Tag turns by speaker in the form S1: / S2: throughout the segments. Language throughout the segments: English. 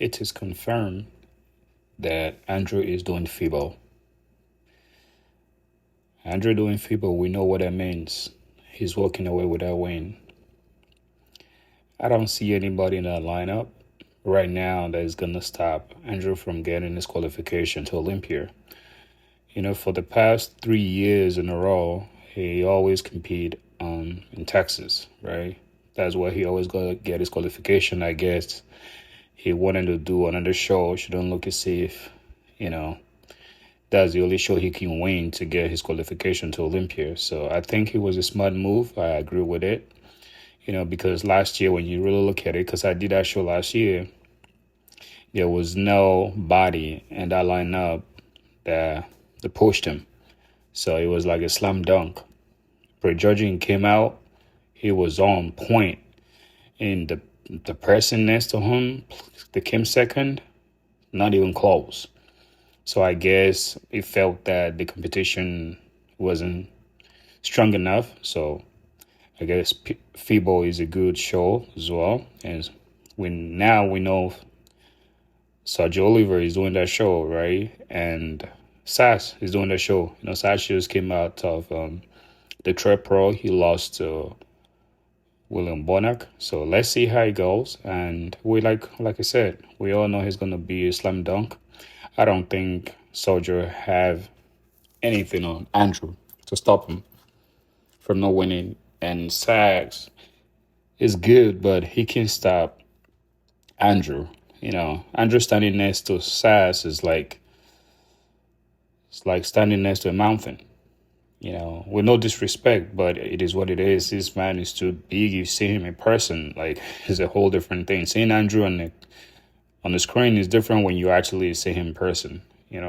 S1: it is confirmed that Andrew is doing Fibo. Andrew doing Fibo, we know what that means. He's walking away with that win. I don't see anybody in that lineup right now that is going to stop Andrew from getting his qualification to Olympia. For the past 3 years in a row, he always compete in Texas, right? That's where he always going to get his qualification. I guess he wanted to do another show. Shouldn't look and see if, that's the only show he can win to get his qualification to Olympia. So I think it was a smart move. I agree with it. Because last year, when you really look at it, because I did that show last year, there was nobody in that lineup that pushed him. So it was like a slam dunk. Prejudging came out, he was on point. And the person next to him that came second, not even close. So I guess it felt that the competition wasn't strong enough. So I guess Fibo is a good show as well. And we know Sergio Oliver is doing that show, right? And Sass is doing that show. Sass just came out of the Trap Pro. He lost to William Bonac. So let's see how it goes. And we like I said, we all know he's gonna be a slam dunk. I don't think Soldier have anything on Andrew to stop him from not winning. And Sags is good, but he can't stop Andrew. Andrew standing next to Sass is like standing next to a mountain. With no disrespect, but it is what it is. This man is too big. You see him in person, it's a whole different thing. Seeing Andrew on the screen is different when you actually see him in person.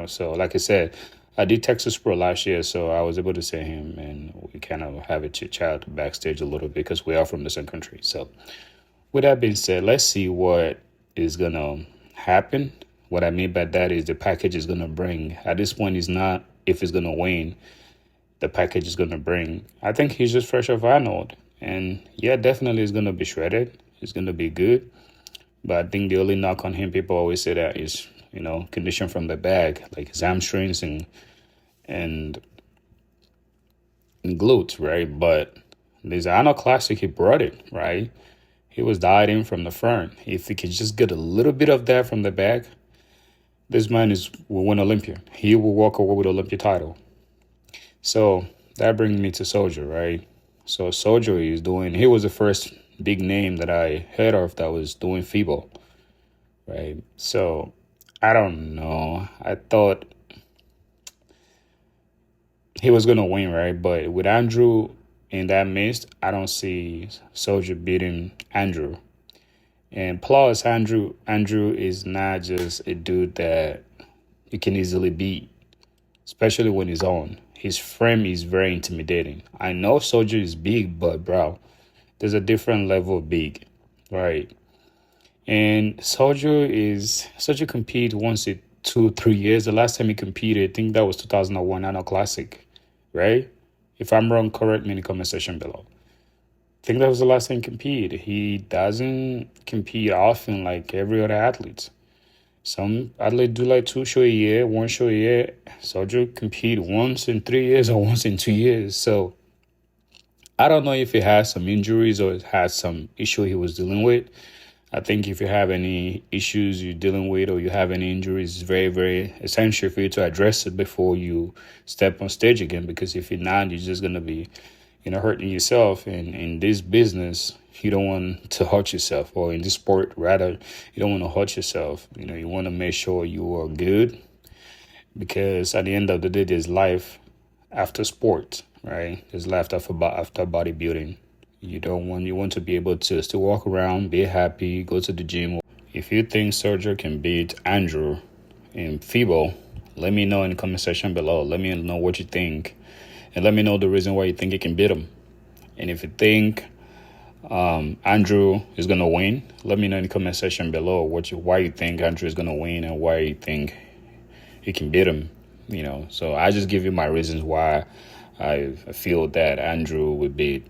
S1: So like I said, I did Texas Pro last year, so I was able to see him, and we kind of have a chit-chat backstage a little bit because we are from the same country. So with that being said, let's see what is going to happen. What I mean by that is the package is going to bring. At this point, it's not if he's going to win. The package is going to bring. I think he's just fresh off Arnold. And yeah, definitely is going to be shredded. It's going to be good. But I think the only knock on him, people always say that is, condition from the back, like his hamstrings and glutes, right? But this Arnold Classic, he brought it, right? He was dieting from the front. If he could just get a little bit of that from the back, this man will win Olympia. He will walk away with Olympia title. So that brings me to Soldier, right? So Soldier he was the first big name that I heard of that was doing Fibo, right? So I don't know. I thought he was going to win, right? But with Andrew in that midst, I don't see Soldier beating Andrew. And plus, Andrew is not just a dude that you can easily beat, especially when he's on. His frame is very intimidating. I know Soldier is big, but bro, there's a different level of big, right? And Soldier compete once in 2-3 years. The last time he competed, I think that was 2001 Arnold Classic, right? If I'm wrong, correct me in the comment section below. I think that was the last time he competed. He doesn't compete often like every other athlete. Some athletes do like 2 shows a year, 1 show a year. Soldier compete once in 3 years or once in 2 years. So I don't know if he has some injuries or has some issue he was dealing with. I think if you have any issues you're dealing with or you have any injuries, it's very, very essential for you to address it before you step on stage again. Because if you're not, you're just going to be, hurting yourself. And in this business, you don't want to hurt yourself. Or in this sport, rather, you don't want to hurt yourself. You want to make sure you are good. Because at the end of the day, there's life after sport, right? There's life after bodybuilding. You want to be able to still walk around, be happy, go to the gym. If you think Sergio can beat Andrew in Fibo, let me know in the comment section below. Let me know what you think. And let me know the reason why you think he can beat him. And if you think Andrew is going to win, let me know in the comment section below why you think Andrew is going to win and why you think he can beat him. So I just give you my reasons why I feel that Andrew would beat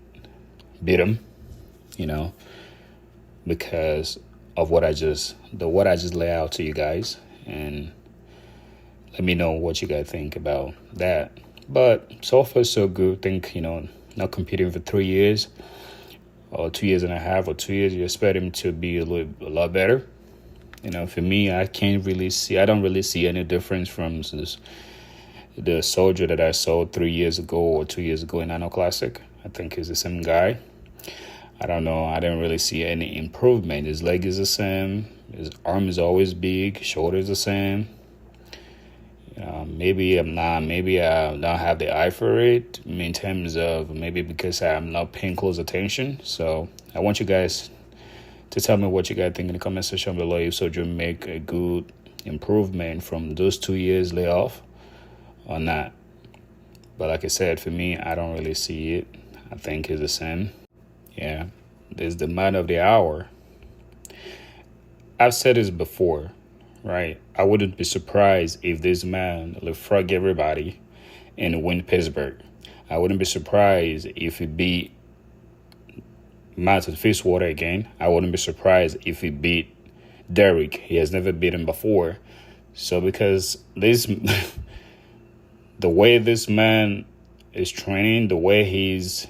S1: him, because of what I just lay out to you guys, and let me know what you guys think about that. But so far so good. Think, not competing for 3 years or 2.5 years or 2 years, you expect him to be a lot better. For me, I don't really see any difference from the soldier that I saw 3 years ago or 2 years ago in Anno Classic. I think he's the same guy. I don't know. I didn't really see any improvement. His leg is the same. His arm is always big. Shoulder is the same. Maybe I'm not. Maybe I don't have the eye for it. In terms of maybe because I'm not paying close attention. So I want you guys to tell me what you guys think in the comment section below. If Soldier make a good improvement from those 2 years layoff or not. But like I said, for me, I don't really see it. I think it's the same. Yeah, there's the man of the hour. I've said this before, right? I wouldn't be surprised if this man leapfrog everybody and win Pittsburgh. I wouldn't be surprised if he beat Matt Fitzwater again. I wouldn't be surprised if he beat Derek. He has never beaten before. So because this, the way this man is training, the way he's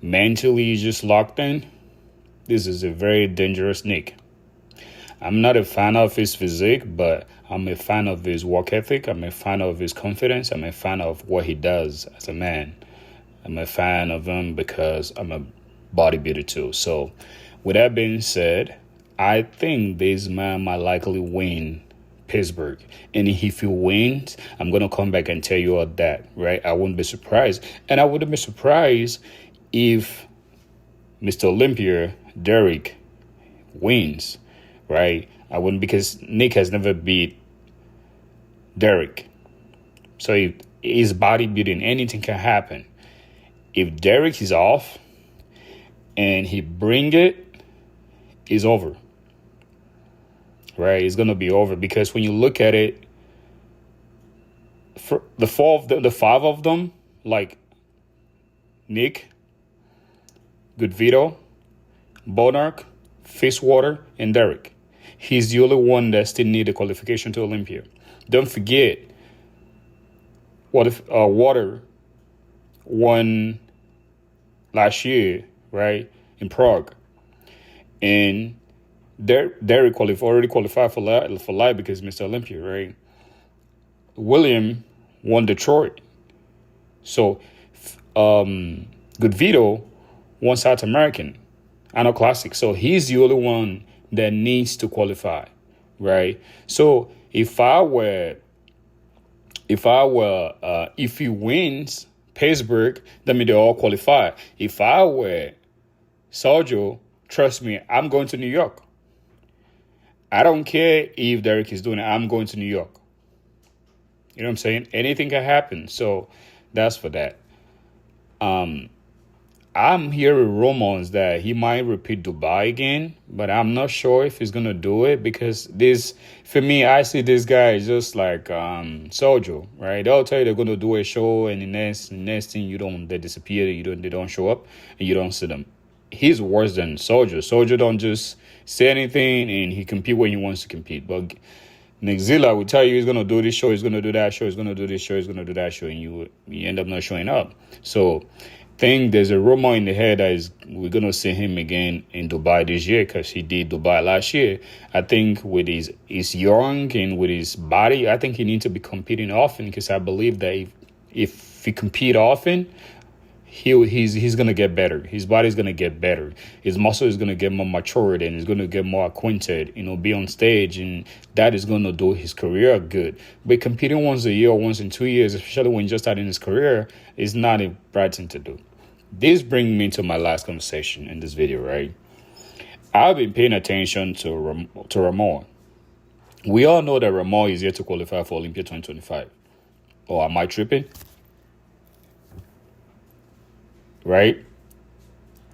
S1: mentally just locked in, this is a very dangerous Nick. I'm not a fan of his physique, but I'm a fan of his work ethic. I'm a fan of his confidence. I'm a fan of what he does as a man. I'm a fan of him because I'm a bodybuilder too. So with that being said, I think this man might likely win Pittsburgh. And if he wins, I'm going to come back and tell you all that, right? I wouldn't be surprised. And I wouldn't be surprised if Mr. Olympia, Derek, wins, right? I wouldn't, because Nick has never beat Derek. So if his bodybuilding, anything can happen. If Derek is off and he bring it, it's over, right? It's going to be over, because when you look at it, for the five of them, like Nick, Good Vito, Bonark, Fitzwater, and Derek. He's the only one that still need a qualification to Olympia. Don't forget what if Water won last year, right, in Prague, and Derek already qualified for life because Mr. Olympia, right? William won Detroit, so Good Vito won South American, Anno Classic. So he's the only one that needs to qualify, right? So if he wins Pittsburgh, that means they all qualify. If I were Sergio, trust me, I'm going to New York. I don't care if Derek is doing it. I'm going to New York. You know what I'm saying? Anything can happen. So that's for that. I'm hearing rumors that he might repeat Dubai again, but I'm not sure if he's gonna do it, because for me, I see this guy is just like Sojo, right? They'll tell you they're gonna do a show, and the next thing they disappear, they don't show up, and you don't see them. He's worse than Sojo. Sojo don't just say anything, and he compete when he wants to compete. But Neckzilla will tell you he's gonna do this show, he's gonna do that show, he's gonna do this show, he's gonna do that show, and you end up not showing up. So think there's a rumor in the head that we're going to see him again in Dubai this year, because he did Dubai last year. I think with his young and with his body, I think he needs to be competing often, because I believe that if he compete often, he's going to get better. His body's going to get better. His muscle is going to get more matured, and he's going to get more acquainted, be on stage, and that is going to do his career good. But competing once a year or once in 2 years, especially when just starting his career, is not a bright thing to do. This brings me to my last conversation in this video, right? I've been paying attention to Romo. We all know that Romo is yet to qualify for Olympia 2025. Or am I tripping? Right?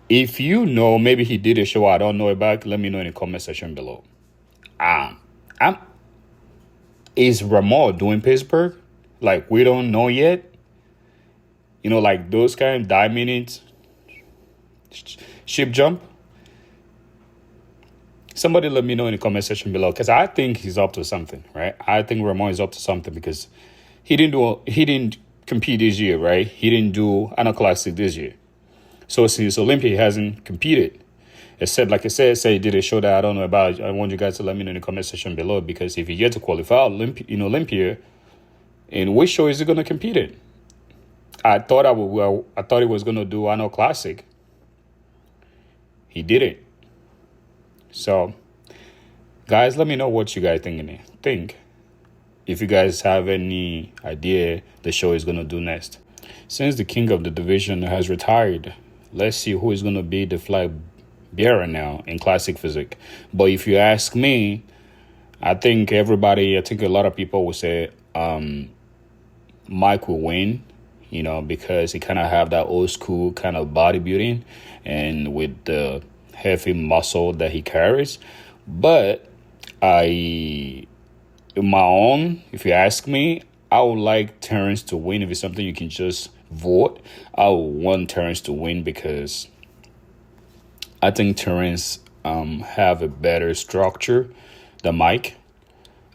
S1: If you know, maybe he did a show I don't know about, let me know in the comment section below. Is Romo doing Pittsburgh? Like, we don't know yet? Like those kind of 9 minutes ship jump. Somebody let me know in the comment section below, because I think he's up to something, right? I think Ramon is up to something because he didn't compete this year, right? He didn't do an classic this year. So since Olympia, he hasn't competed. Except, like I said, say he did a show that I don't know about. I want you guys to let me know in the comment section below, because if he gets to qualify Olympia, in which show is he going to compete in? I thought he was going to do Arnold Classic. He didn't. So, guys, let me know what you guys think. If you guys have any idea the show is going to do next. Since the king of the division has retired, let's see who is going to be the flag bearer now in classic physique. But if you ask me, I think a lot of people will say Mike will win, because he kind of have that old school kind of bodybuilding and with the heavy muscle that he carries. But if you ask me, I would like Terrence to win. If it's something you can just vote, I would want Terrence to win, because I think Terrence have a better structure than Mike.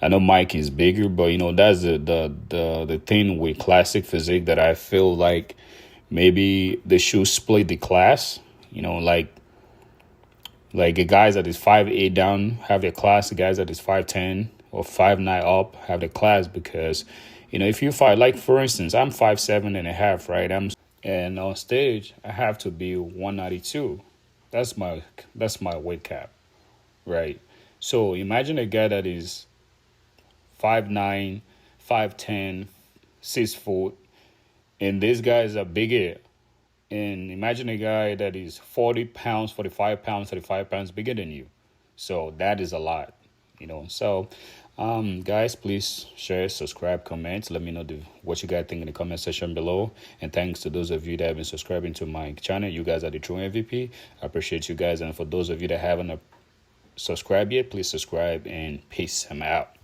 S1: I know Mike is bigger, but that's the thing with classic physique that I feel like maybe they should split the class. Like the guys that is 5'8" down have their class, the guys that is 5'10" or 5'9" up have their class, because if you fight, like for instance, I'm 5'7.5", right? And on stage I have to be 192. That's my weight cap, right? So imagine a guy that is 5'9", 5'10", 6 foot, and these guys are bigger. And imagine a guy that is 40 pounds, 45 pounds, 35 pounds bigger than you. So that is a lot, So, guys, please share, subscribe, comment. Let me know what you guys think in the comment section below. And thanks to those of you that have been subscribing to my channel. You guys are the true MVP. I appreciate you guys. And for those of you that haven't subscribed yet, please subscribe, and peace. I'm out.